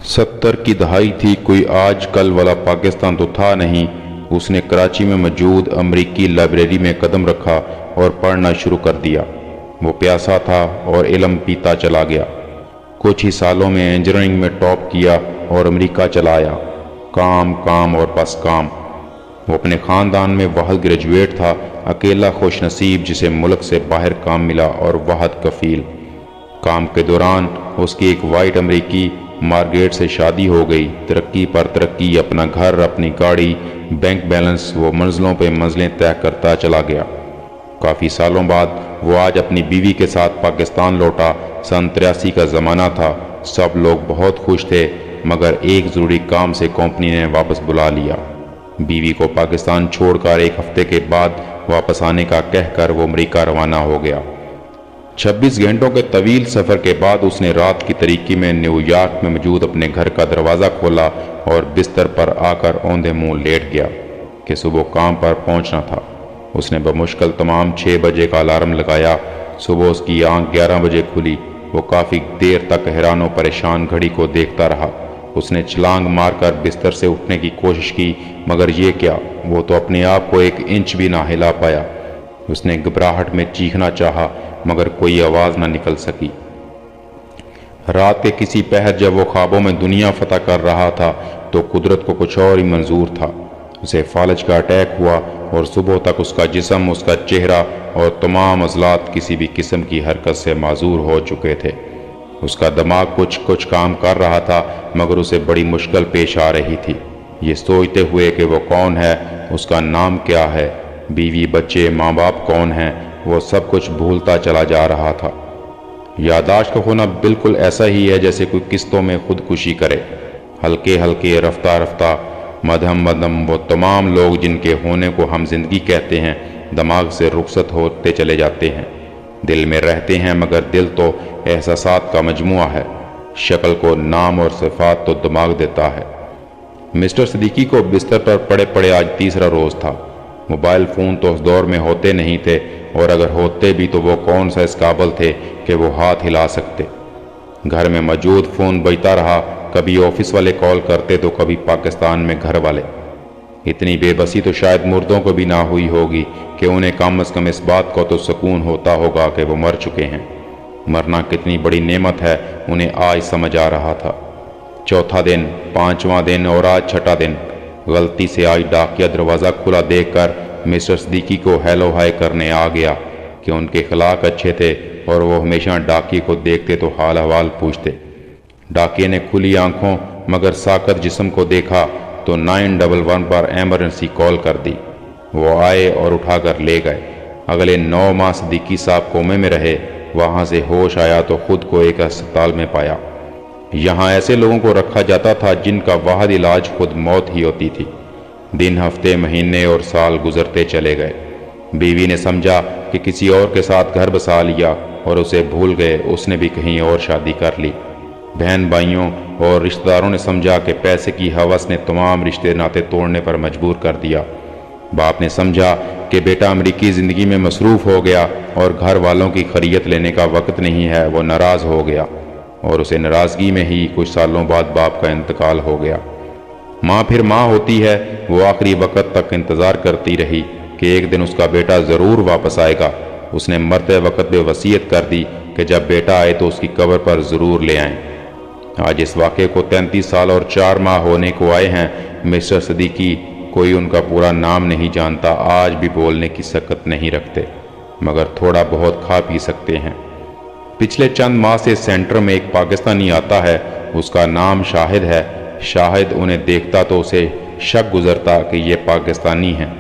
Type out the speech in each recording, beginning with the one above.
70 کی دہائی تھی، کوئی آج کل والا پاکستان تو تھا نہیں۔ اس نے کراچی میں موجود امریکی لائبریری میں قدم رکھا اور پڑھنا شروع کر دیا۔ وہ پیاسا تھا اور علم پیتا چلا گیا۔ کچھ ہی سالوں میں انجینئرنگ میں ٹاپ کیا اور امریکہ چلا آیا۔ کام کام اور بس کام۔ وہ اپنے خاندان میں واحد گریجویٹ تھا، اکیلا خوش نصیب جسے ملک سے باہر کام ملا اور واحد کفیل۔ کام کے دوران اس کی ایک وائٹ امریکی مارگریٹ سے شادی ہو گئی۔ ترقی پر ترقی، اپنا گھر، اپنی گاڑی، بینک بیلنس، وہ منزلوں پہ منزلیں طے کرتا چلا گیا۔ کافی سالوں بعد وہ آج اپنی بیوی کے ساتھ پاکستان لوٹا۔ سن 83 کا زمانہ تھا، سب لوگ بہت خوش تھے، مگر ایک ضروری کام سے کمپنی نے واپس بلا لیا۔ بیوی کو پاکستان چھوڑ کر ایک ہفتے کے بعد واپس آنے کا کہہ کر وہ امریکہ روانہ ہو گیا۔ 26 گھنٹوں کے طویل سفر کے بعد اس نے رات کی تاریکی میں نیو یارک میں موجود اپنے گھر کا دروازہ کھولا اور بستر پر آ کر اوندھے منہ لیٹ گیا کہ صبح کام پر پہنچنا تھا۔ اس نے بمشکل تمام 6 بجے کا الارم لگایا۔ صبح اس کی آنکھ 11 بجے کھلی۔ وہ کافی دیر تک حیران و پریشان گھڑی کو دیکھتا رہا۔ اس نے چھلانگ مار کر بستر سے اٹھنے کی کوشش کی، مگر یہ کیا، وہ تو اپنے آپ کو 1 انچ بھی نہ ہلا پایا۔ اس نے گھبراہٹ میں چیخنا چاہا، مگر کوئی آواز نہ نکل سکی۔ رات کے کسی پہر جب وہ خوابوں میں دنیا فتح کر رہا تھا تو قدرت کو کچھ اور ہی منظور تھا۔ اسے فالج کا اٹیک ہوا اور صبح تک اس کا جسم، اس کا چہرہ اور تمام عضلات کسی بھی قسم کی حرکت سے معذور ہو چکے تھے۔ اس کا دماغ کچھ کام کر رہا تھا، مگر اسے بڑی مشکل پیش آ رہی تھی، یہ سوچتے ہوئے کہ وہ کون ہے، اس کا نام کیا ہے، بیوی، بچے، ماں باپ کون ہیں۔ وہ سب کچھ بھولتا چلا جا رہا تھا۔ یادداشت کا ہونا بالکل ایسا ہی ہے جیسے کوئی قسطوں میں خودکشی کرے۔ ہلکے ہلکے، رفتہ رفتہ، مدھم مدھم، وہ تمام لوگ جن کے ہونے کو ہم زندگی کہتے ہیں دماغ سے رخصت ہوتے چلے جاتے ہیں۔ دل میں رہتے ہیں، مگر دل تو احساسات کا مجموعہ ہے، شکل کو نام اور صفات تو دماغ دیتا ہے۔ مسٹر صدیقی کو بستر پر پڑے پڑے آج تیسرا روز تھا۔ موبائل فون تو اس دور میں ہوتے نہیں تھے، اور اگر ہوتے بھی تو وہ کون سا اس قابل تھے کہ وہ ہاتھ ہلا سکتے۔ گھر میں موجود فون بجتا رہا، کبھی آفس والے کال کرتے تو کبھی پاکستان میں گھر والے۔ اتنی بے بسی تو شاید مردوں کو بھی نہ ہوئی ہوگی کہ انہیں کم از کم اس بات کو تو سکون ہوتا ہوگا کہ وہ مر چکے ہیں۔ مرنا کتنی بڑی نعمت ہے، انہیں آج سمجھ آ رہا تھا۔ چوتھا دن، 5واں دن اور آج 6واں دن۔ غلطی سے آج ڈاکیا دروازہ کھلا دیکھ کر مسٹر صدیقی کو ہیلو ہائی کرنے آ گیا کہ ان کے اخلاق اچھے تھے اور وہ ہمیشہ ڈاکیے کو دیکھتے تو حال احوال پوچھتے۔ ڈاکیے نے کھلی آنکھوں مگر ساکت جسم کو دیکھا تو 911 پر ایمرجنسی کال کر دی۔ وہ آئے اور اٹھا کر لے گئے۔ اگلے 9 ماہ صدیقی صاحب کومے میں رہے۔ وہاں سے ہوش آیا تو خود کو ایک ہسپتال میں پایا۔ یہاں ایسے لوگوں کو رکھا جاتا تھا جن کا واحد علاج خود موت ہی ہوتی تھی۔ دن، ہفتے، مہینے اور سال گزرتے چلے گئے۔ بیوی نے سمجھا کہ کسی اور کے ساتھ گھر بسا لیا اور اسے بھول گئے، اس نے بھی کہیں اور شادی کر لی۔ بہن بھائیوں اور رشتہ داروں نے سمجھا کہ پیسے کی ہوس نے تمام رشتے ناطے توڑنے پر مجبور کر دیا۔ باپ نے سمجھا کہ بیٹا امریکی زندگی میں مصروف ہو گیا اور گھر والوں کی خیریت لینے کا وقت نہیں ہے، وہ ناراض ہو گیا، اور اسے ناراضگی میں ہی کچھ سالوں بعد باپ کا انتقال ہو گیا۔ ماں پھر ماں ہوتی ہے، وہ آخری وقت تک انتظار کرتی رہی کہ ایک دن اس کا بیٹا ضرور واپس آئے گا۔ اس نے مرتے وقت بھی وصیت کر دی کہ جب بیٹا آئے تو اس کی قبر پر ضرور لے آئیں۔ آج اس واقعے کو 33 سال اور 4 ماہ ہونے کو آئے ہیں۔ مسٹر صدیقی کوئی ان کا پورا نام نہیں جانتا، آج بھی بولنے کی سکت نہیں رکھتے، مگر تھوڑا بہت کھا پی سکتے ہیں۔ پچھلے چند ماہ سے سینٹر میں ایک پاکستانی آتا ہے، اس کا نام شاہد ہے۔ شاہد انہیں دیکھتا تو اسے شک گزرتا کہ یہ پاکستانی ہیں،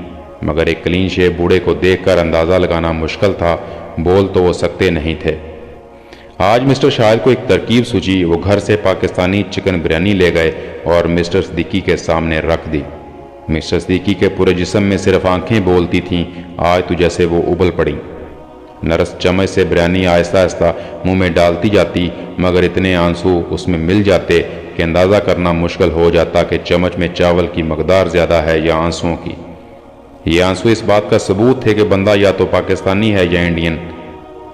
مگر ایک کلین شیو بوڑھے کو دیکھ کر اندازہ لگانا مشکل تھا، بول تو وہ سکتے نہیں تھے۔ آج مسٹر شاہد کو ایک ترکیب سوچی، وہ گھر سے پاکستانی چکن بریانی لے گئے اور مسٹر صدیقی کے سامنے رکھ دی۔ مسٹر صدیقی کے پورے جسم میں صرف آنکھیں بولتی تھیں، آج تو جیسے وہ ابل پڑیں۔ نرس چمچ سے بریانی آہستہ آہستہ منہ میں ڈالتی جاتی، مگر اتنے آنسو اس میں مل جاتے کہ اندازہ کرنا مشکل ہو جاتا کہ چمچ میں چاول کی مقدار زیادہ ہے یا آنسوؤں کی۔ یہ آنسو اس بات کا ثبوت تھے کہ بندہ یا تو پاکستانی ہے یا انڈین۔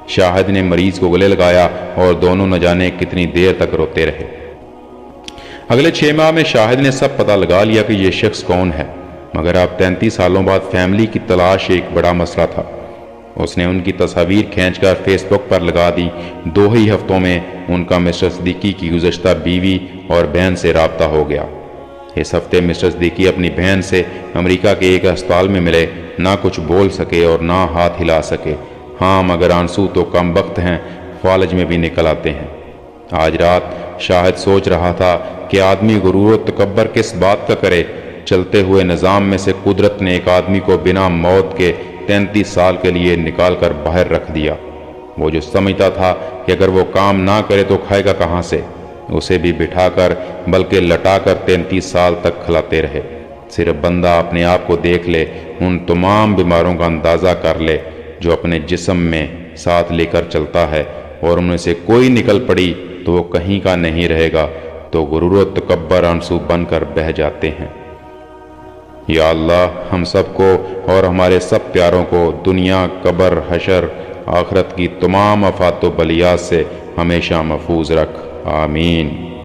شاہد نے مریض کو گلے لگایا اور دونوں نہ جانے کتنی دیر تک روتے رہے۔ اگلے 6 ماہ میں شاہد نے سب پتہ لگا لیا کہ یہ شخص کون ہے، مگر اب 33 سالوں بعد فیملی کی تلاش ایک بڑا مسئلہ تھا۔ اس نے ان کی تصاویر کھینچ کر فیس بک پر لگا دی۔ 2 ہی ہفتوں میں ان کا مسٹر صدیقی کی گزشتہ بیوی اور بہن سے رابطہ ہو گیا۔ اس ہفتے مسٹر صدیقی اپنی بہن سے امریکہ کے ایک ہسپتال میں ملے، نہ کچھ بول سکے اور نہ ہاتھ ہلا سکے۔ ہاں مگر آنسو تو کم وقت ہیں، فالج میں بھی نکل آتے ہیں۔ آج رات شاہد سوچ رہا تھا کہ آدمی غرور و تکبر کس بات کا کرے۔ چلتے ہوئے نظام میں سے قدرت نے ایک آدمی کو بنا موت کے 33 سال کے لیے نکال کر باہر رکھ دیا۔ وہ جو سمجھتا تھا کہ اگر وہ کام نہ کرے تو کھائے گا کہاں سے، اسے بھی بٹھا کر بلکہ لٹا کر 33 سال تک کھلاتے رہے۔ صرف بندہ اپنے آپ کو دیکھ لے، ان تمام بیماروں کا اندازہ کر لے جو اپنے جسم میں ساتھ لے کر چلتا ہے، اور ان میں سے کوئی نکل پڑی تو وہ کہیں کا نہیں رہے گا، تو غرور و تکبر آنسو بن کر بہہ جاتے ہیں۔ یا اللہ ہم سب کو اور ہمارے سب پیاروں کو دنیا، قبر، حشر، آخرت کی تمام آفات و بلیات سے ہمیشہ محفوظ رکھ، آمین۔